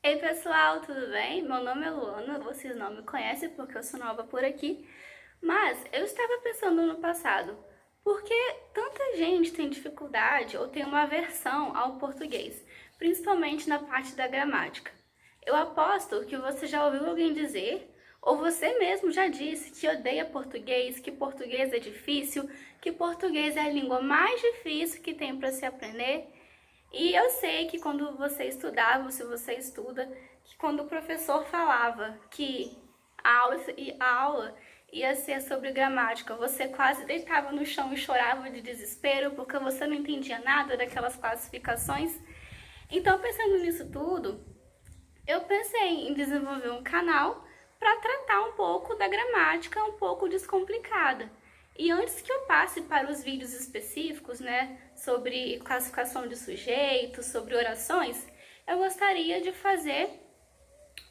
Ei pessoal, tudo bem? Meu nome é Luana, vocês não me conhecem porque eu sou nova por aqui, mas eu estava pensando no passado, por que tanta gente tem dificuldade ou tem uma aversão ao português, principalmente na parte da gramática? Eu aposto que você já ouviu alguém dizer, ou você mesmo já disse que odeia português, que português é difícil, que português é a língua mais difícil que tem para se aprender. E eu sei que quando você estudava, se você estuda, que quando o professor falava que a aula ia ser sobre gramática, você quase deitava no chão e chorava de desespero porque você não entendia nada daquelas classificações. Então, pensando nisso tudo, eu pensei em desenvolver um canal para tratar um pouco da gramática um pouco descomplicada. E antes que eu passe para os vídeos específicos, né, sobre classificação de sujeitos, sobre orações, eu gostaria de fazer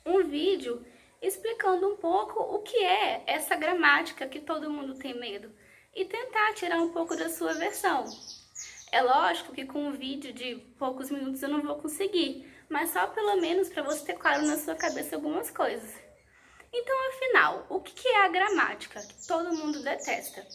um vídeo explicando um pouco o que é essa gramática que todo mundo tem medo e tentar tirar um pouco da sua versão. É lógico que com um vídeo de poucos minutos eu não vou conseguir, mas só pelo menos para você ter claro na sua cabeça algumas coisas. Então, afinal, o que é a gramática, que todo mundo detesta?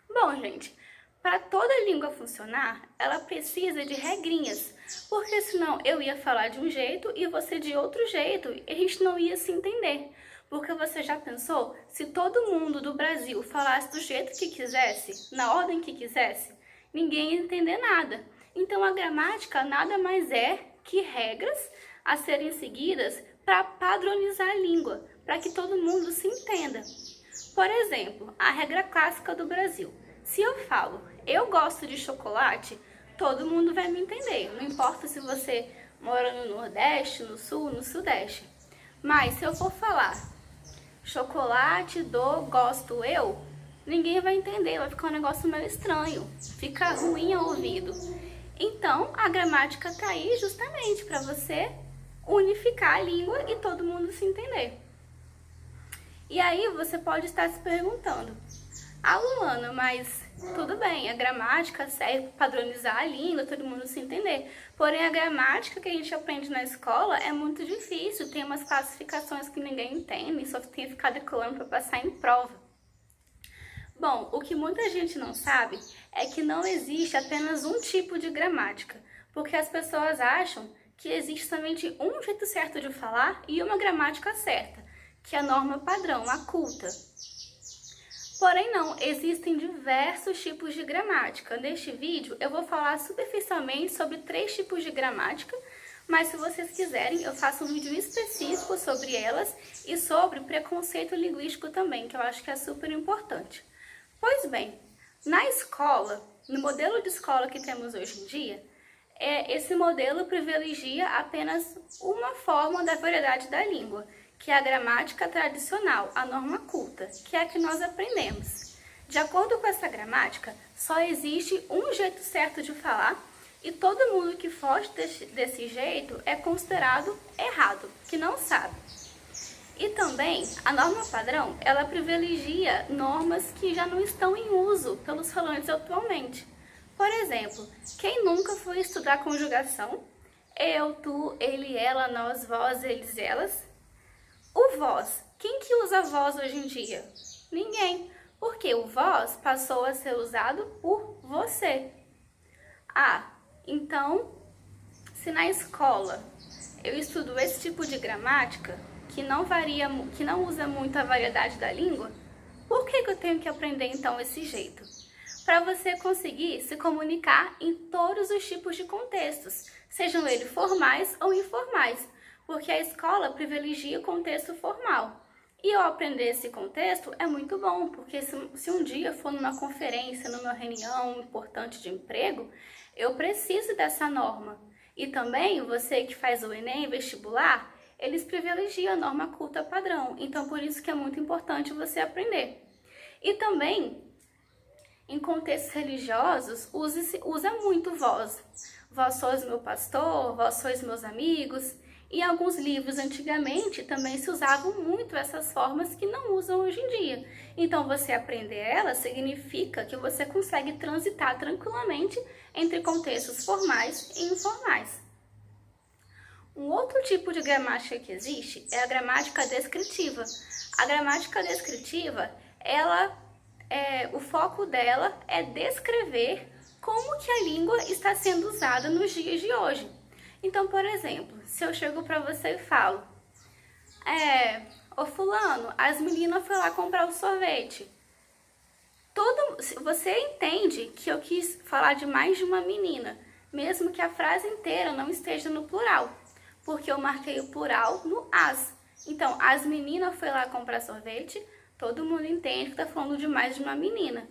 Bom, gente, para toda língua funcionar, ela precisa de regrinhas, porque senão eu ia falar de um jeito e você de outro jeito, e a gente não ia se entender. Porque você já pensou, se todo mundo do Brasil falasse do jeito que quisesse, na ordem que quisesse, ninguém ia entender nada. Então a gramática nada mais é que regras a serem seguidas para padronizar a língua, para que todo mundo se entenda. Por exemplo, a regra clássica do Brasil. Se eu falo, eu gosto de chocolate, todo mundo vai me entender. Não importa se você mora no Nordeste, no Sul, no Sudeste. Mas se eu for falar, chocolate do gosto eu, ninguém vai entender, vai ficar um negócio meio estranho. Fica ruim ao ouvido. Então, a gramática tá aí justamente para você unificar a língua e todo mundo se entender. E aí você pode estar se perguntando, Luana, mas tudo bem, a gramática serve para padronizar a língua, todo mundo se entender. Porém, a gramática que a gente aprende na escola é muito difícil, tem umas classificações que ninguém entende, só tem que ficar decorando para passar em prova. Bom, o que muita gente não sabe é que não existe apenas um tipo de gramática, porque as pessoas acham que existe somente um jeito certo de falar e uma gramática certa, que é a norma padrão, a culta. Porém não, existem diversos tipos de gramática. Neste vídeo eu vou falar superficialmente sobre 3 tipos de gramática, mas se vocês quiserem eu faço um vídeo específico sobre elas e sobre preconceito linguístico também, que eu acho que é super importante. Pois bem, na escola, no modelo de escola que temos hoje em dia, esse modelo privilegia apenas uma forma da variedade da língua, que é a gramática tradicional, a norma culta, que é a que nós aprendemos. De acordo com essa gramática, só existe um jeito certo de falar e todo mundo que foge desse jeito é considerado errado, que não sabe. E também, a norma padrão, ela privilegia normas que já não estão em uso pelos falantes atualmente. Por exemplo, quem nunca foi estudar conjugação? Eu, tu, ele, ela, nós, vós, eles, elas. O vós. Quem que usa vós hoje em dia? Ninguém. Porque o vós passou a ser usado por você. Então, se na escola eu estudo esse tipo de gramática, que não usa muito a variedade da língua, por que eu tenho que aprender então esse jeito? Para você conseguir se comunicar em todos os tipos de contextos, sejam eles formais ou informais, porque a escola privilegia o contexto formal. E eu aprender esse contexto é muito bom, porque se um dia for numa conferência, numa reunião importante de emprego, eu preciso dessa norma. E também você que faz o Enem, vestibular, eles privilegiam a norma culta padrão, então por isso que é muito importante você aprender. E também, em contextos religiosos, usa muito vós. Vós sois meu pastor, vós sois meus amigos. Em alguns livros antigamente também se usavam muito essas formas que não usam hoje em dia. Então você aprender elas significa que você consegue transitar tranquilamente entre contextos formais e informais. Um outro tipo de gramática que existe é a gramática descritiva. A gramática descritiva, o foco dela é descrever como que a língua está sendo usada nos dias de hoje. Então, por exemplo, se eu chego para você e falo, ô fulano, as meninas foram lá comprar o sorvete. Você entende que eu quis falar de mais de uma menina, mesmo que a frase inteira não esteja no plural, porque eu marquei o plural no as. Então, as meninas foram lá comprar sorvete, todo mundo entende que está falando de mais de uma menina.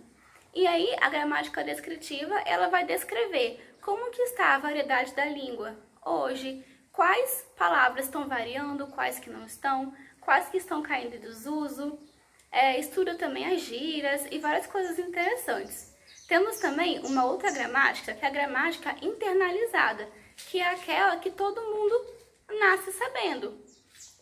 E aí, a gramática descritiva, ela vai descrever como que está a variedade da língua hoje, quais palavras estão variando, quais que não estão, quais que estão caindo em desuso. Estuda também as gírias e várias coisas interessantes. Temos também uma outra gramática, que é a gramática internalizada, que é aquela que todo mundo nasce sabendo.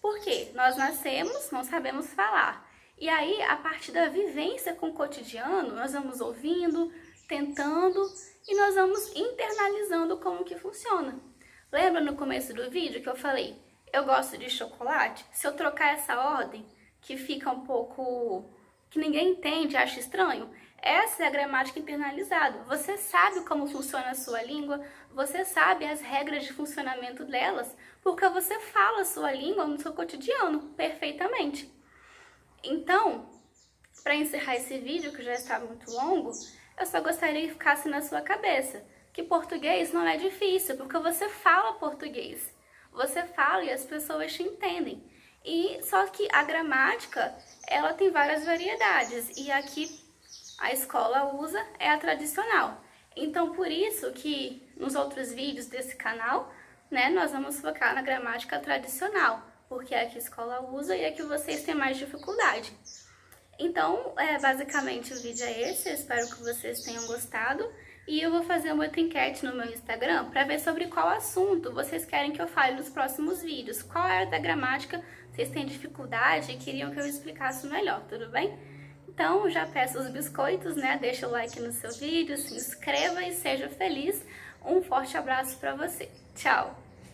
Por quê? Nós nascemos, não sabemos falar. E aí, a partir da vivência com o cotidiano, nós vamos ouvindo, tentando e nós vamos internalizando como que funciona. Lembra no começo do vídeo que eu falei, eu gosto de chocolate? Se eu trocar essa ordem, que fica um pouco, que ninguém entende, acha estranho, essa é a gramática internalizada. Você sabe como funciona a sua língua, você sabe as regras de funcionamento delas, porque você fala a sua língua no seu cotidiano perfeitamente. Então, para encerrar esse vídeo, que já está muito longo, eu só gostaria que ficasse na sua cabeça que português não é difícil, porque você fala português. Você fala e as pessoas te entendem. E só que a gramática, ela tem várias variedades, e aqui a escola usa é a tradicional. Então, por isso que nos outros vídeos desse canal, né, nós vamos focar na gramática tradicional, porque é a que a escola usa e é que vocês têm mais dificuldade. Então, basicamente o vídeo é esse, eu espero que vocês tenham gostado. E eu vou fazer uma outra enquete no meu Instagram para ver sobre qual assunto vocês querem que eu fale nos próximos vídeos. Qual área da gramática vocês têm dificuldade e queriam que eu explicasse melhor, tudo bem? Então, já peço os biscoitos, né? Deixa o like no seu vídeo, se inscreva e seja feliz. Um forte abraço para você. Tchau!